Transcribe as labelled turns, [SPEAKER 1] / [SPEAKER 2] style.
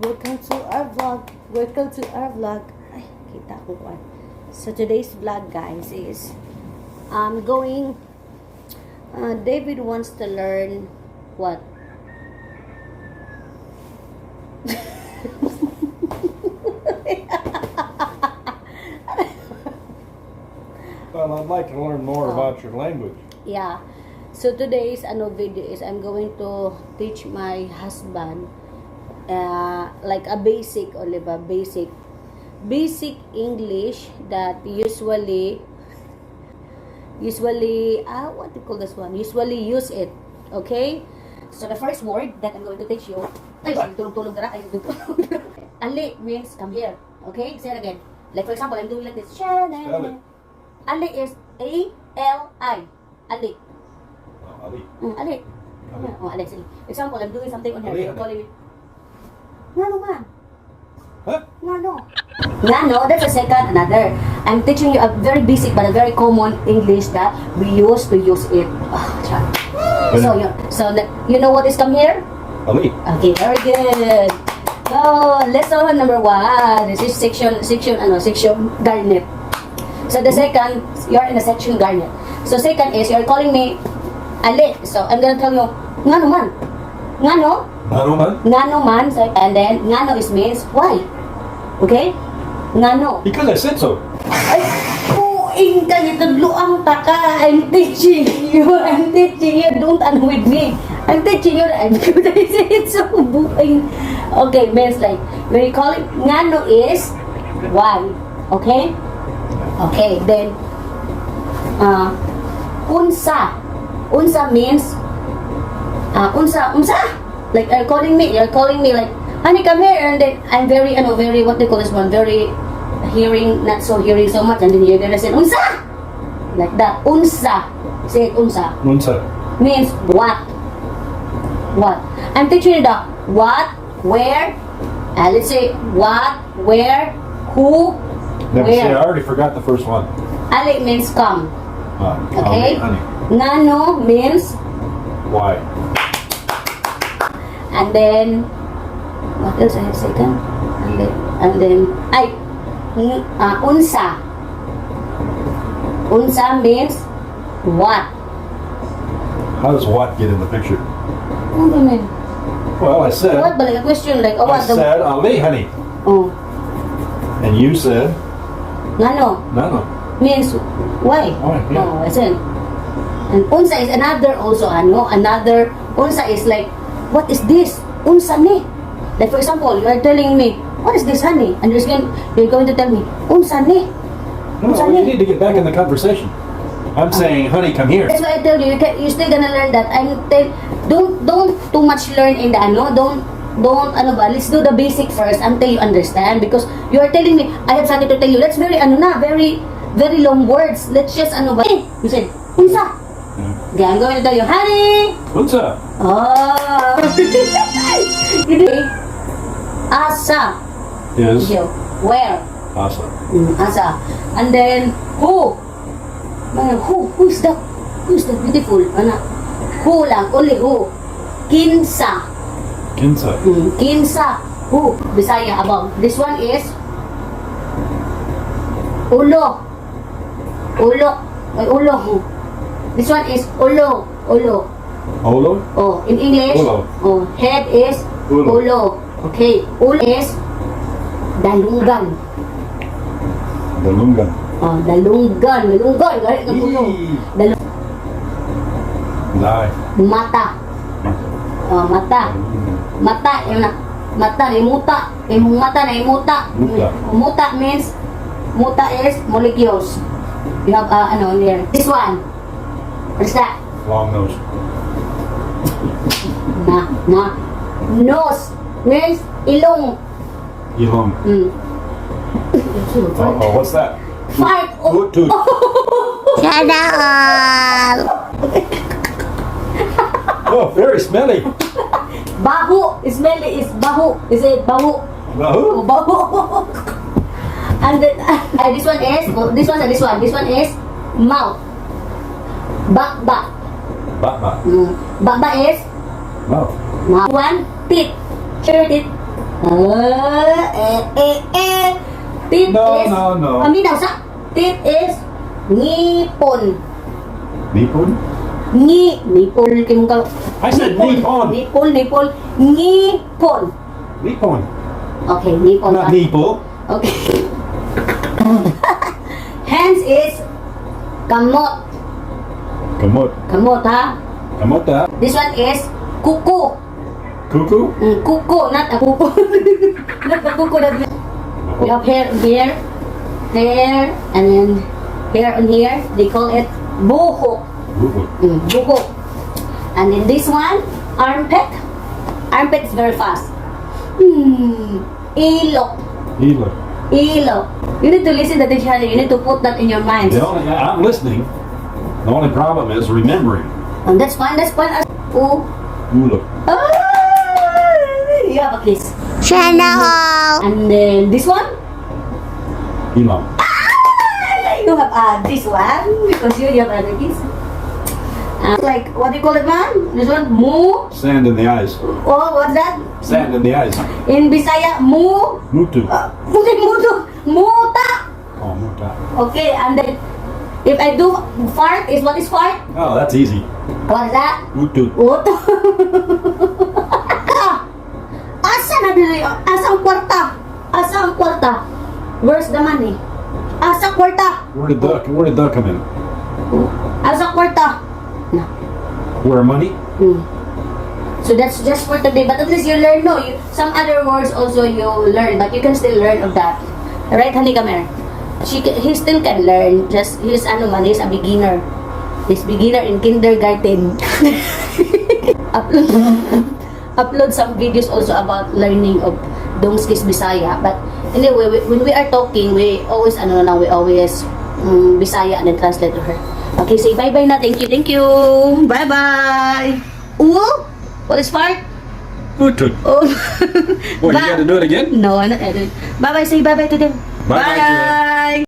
[SPEAKER 1] Welcome to our vlog. Welcome to our vlog. Ay, kita ko kwan. So today's vlog, guys, is I'm going. David wants to learn what?
[SPEAKER 2] Well, I'd like to learn more about your language.
[SPEAKER 1] Yeah. So today's video is I'm going to teach my husband like a basic, Oliva, basic English that usually what do you call this one? Usually use it. Okay? So the first word that I'm going to teach you, tulog-tulog na ay Ali means come here. Okay? Say it again. Like for example, I'm doing like this.
[SPEAKER 2] Spell it.
[SPEAKER 1] Ali is A-L-I. Ali.
[SPEAKER 2] Ali.
[SPEAKER 1] Ali. Oh, Ali. Sige. Example, I'm doing something on here.
[SPEAKER 2] Ali,
[SPEAKER 1] You're calling me. Ngano man?
[SPEAKER 2] Huh?
[SPEAKER 1] Ngano? Ngano, that's a second, another. I'm teaching you a very basic but a very common English that we use to use it. So you know what is come here?
[SPEAKER 2] Ali.
[SPEAKER 1] Okay, very good. So, lesson number 1. This is section garnet. So the second, you're in the section garnet. So second is you're calling me Ali. So I'm gonna tell you ngano man. Ngano?
[SPEAKER 2] Ngano man?
[SPEAKER 1] Ngano man. So, and then ngano is means why. Okay? Ngano.
[SPEAKER 2] Because I said so.
[SPEAKER 1] Ay, kuing ka nitudluang taka. I'm teaching you. Don't with me. I'm teaching you. I'm good. I say it so buing. Okay, means like when you call it ngano is why. Okay? Okay, then unsa. Unsa means unsa. Like you're calling me like, honey, come here, and then I'm very what they call this one, very hearing, not so hearing so much, and then you're gonna say unsa, like that. Unsa. Say it, unsa.
[SPEAKER 2] Unsa.
[SPEAKER 1] Means what. What. I'm teaching you the what, where. Let's say what, where, who,
[SPEAKER 2] Never
[SPEAKER 1] where.
[SPEAKER 2] say, I already forgot the first one.
[SPEAKER 1] Ali means come. Okay?
[SPEAKER 2] Honey.
[SPEAKER 1] Ngano means
[SPEAKER 2] Why?
[SPEAKER 1] and then what else I have second? And then unsa. Unsa means what?
[SPEAKER 2] How does what get in the picture?
[SPEAKER 1] What do you mean?
[SPEAKER 2] Well, I said.
[SPEAKER 1] What? But like a question like
[SPEAKER 2] I said Ali, honey.
[SPEAKER 1] Oh.
[SPEAKER 2] And you said.
[SPEAKER 1] Ngano
[SPEAKER 2] No.
[SPEAKER 1] means why?
[SPEAKER 2] Why, yeah.
[SPEAKER 1] Oh, I said. And unsa is another also another unsa is like what is this? Unsa ni? Like for example, you are telling me, what is this, honey? And you're going to tell me, unsa ni?
[SPEAKER 2] No,
[SPEAKER 1] Unsa
[SPEAKER 2] you
[SPEAKER 1] ni?
[SPEAKER 2] need to get back in the conversation. I'm saying, honey, come here.
[SPEAKER 1] That's why I tell you, you're still gonna learn that. Don't too much learn in the don't let's do the basic first until you understand, because you are telling me, I have something to tell you. That's very very long words. Let's just you say, unsa? Okay, I'm going to tell you, honey.
[SPEAKER 2] Unsa.
[SPEAKER 1] Oh. Asa.
[SPEAKER 2] Is.
[SPEAKER 1] Where?
[SPEAKER 2] Asa.
[SPEAKER 1] Asa. And then who? Who is that? Who is that beautiful? Who lang, only who. Kinsa.
[SPEAKER 2] Kinsa.
[SPEAKER 1] Kinsa. Who? Bisaya above. This one is ulo. Ulo. Ay, ulo. This one is ulo. Ulo.
[SPEAKER 2] Olo.
[SPEAKER 1] Oh, in English.
[SPEAKER 2] Ulo.
[SPEAKER 1] Oh, head is
[SPEAKER 2] Ulo.
[SPEAKER 1] ulo. Okay. Ulo is dalunggan.
[SPEAKER 2] Dalungan.
[SPEAKER 1] Oh, dalunggan. Galit ng ulo.
[SPEAKER 2] Lie.
[SPEAKER 1] Mata. Oh, mata. Mata, mata na imuta. Imong mata na imuta.
[SPEAKER 2] Muta.
[SPEAKER 1] Muta means, muta is molecules. You have, here. This one. What is that?
[SPEAKER 2] Long nose.
[SPEAKER 1] Nose means ilong.
[SPEAKER 2] Ilong. Oh, what's that?
[SPEAKER 1] Fart.
[SPEAKER 2] Tooth.
[SPEAKER 1] Shut up.
[SPEAKER 2] Oh, very smelly.
[SPEAKER 1] Baho. Smelly is baho. Is it baho?
[SPEAKER 2] Wahoo.
[SPEAKER 1] Baho. And then, this one is, this one is mouth. Bakba.
[SPEAKER 2] Baba.
[SPEAKER 1] Bakba is
[SPEAKER 2] Mouth.
[SPEAKER 1] mouth. One, teeth. Sure, teeth. Tit
[SPEAKER 2] No,
[SPEAKER 1] is...
[SPEAKER 2] no.
[SPEAKER 1] Aminaw sa... Tit is... Ngipon.
[SPEAKER 2] Nippon?
[SPEAKER 1] Nipol. Kim ka...
[SPEAKER 2] I said Nippon.
[SPEAKER 1] Nipol. Ngipon.
[SPEAKER 2] Nippon.
[SPEAKER 1] Okay, nipon.
[SPEAKER 2] Not nipple.
[SPEAKER 1] Okay. Hands is... Kamot.
[SPEAKER 2] Kamot.
[SPEAKER 1] Kamot, ha?
[SPEAKER 2] Kamota.
[SPEAKER 1] This one is... Kuko.
[SPEAKER 2] Cuckoo.
[SPEAKER 1] Kuko, not a kuko. Not a kuko. We have hair here. Hair. And then... Hair on here. They call it... Buhok. Buhok. And then this one, armpit. Armpit is very fast. Ilok.
[SPEAKER 2] Elo.
[SPEAKER 1] Ilok. You need to listen to the dictionary. You need to put that in your mind.
[SPEAKER 2] I'm listening. The only problem is remembering.
[SPEAKER 1] And that's fine. That's fine. Oh.
[SPEAKER 2] Ulo.
[SPEAKER 1] You have a kiss.
[SPEAKER 3] Channel.
[SPEAKER 1] And then this one.
[SPEAKER 2] Elon.
[SPEAKER 1] You have this one because you have another kiss. Like what do you call it, man? This one, mu.
[SPEAKER 2] Sand in the eyes.
[SPEAKER 1] Oh, what's that?
[SPEAKER 2] Sand in the eyes.
[SPEAKER 1] In Bisaya, mu.
[SPEAKER 2] Mutu.
[SPEAKER 1] Muta.
[SPEAKER 2] Oh, muta.
[SPEAKER 1] Okay, and then if I do fart, what is fart?
[SPEAKER 2] Oh, that's easy.
[SPEAKER 1] What is that?
[SPEAKER 2] Mutu.
[SPEAKER 1] Uto. Asa na dili? Asa ang kwarta? Asa ang kwarta? Where's the money? Asa kwarta?
[SPEAKER 2] Where did the come in?
[SPEAKER 1] Asa kwarta? No.
[SPEAKER 2] Where money?
[SPEAKER 1] So that's just for today. But at least you learn, no? Some other words also you learn, but you can still learn of that. Right, honey, come here. He still can learn. Just, he's he's a beginner. He's beginner in kindergarten. Upload some videos also about learning of Dongskie's Bisaya. But anyway, when we are talking, we always Bisaya and then translate to her. Okay, say bye-bye na. Thank you. Bye-bye. Ooh, what is fart?
[SPEAKER 2] Mutu.
[SPEAKER 1] Oh.
[SPEAKER 2] What, you got to do it again?
[SPEAKER 1] No, I'm not editing. Bye-bye. Say bye-bye to them.
[SPEAKER 2] Bye-bye to them.
[SPEAKER 1] Bye.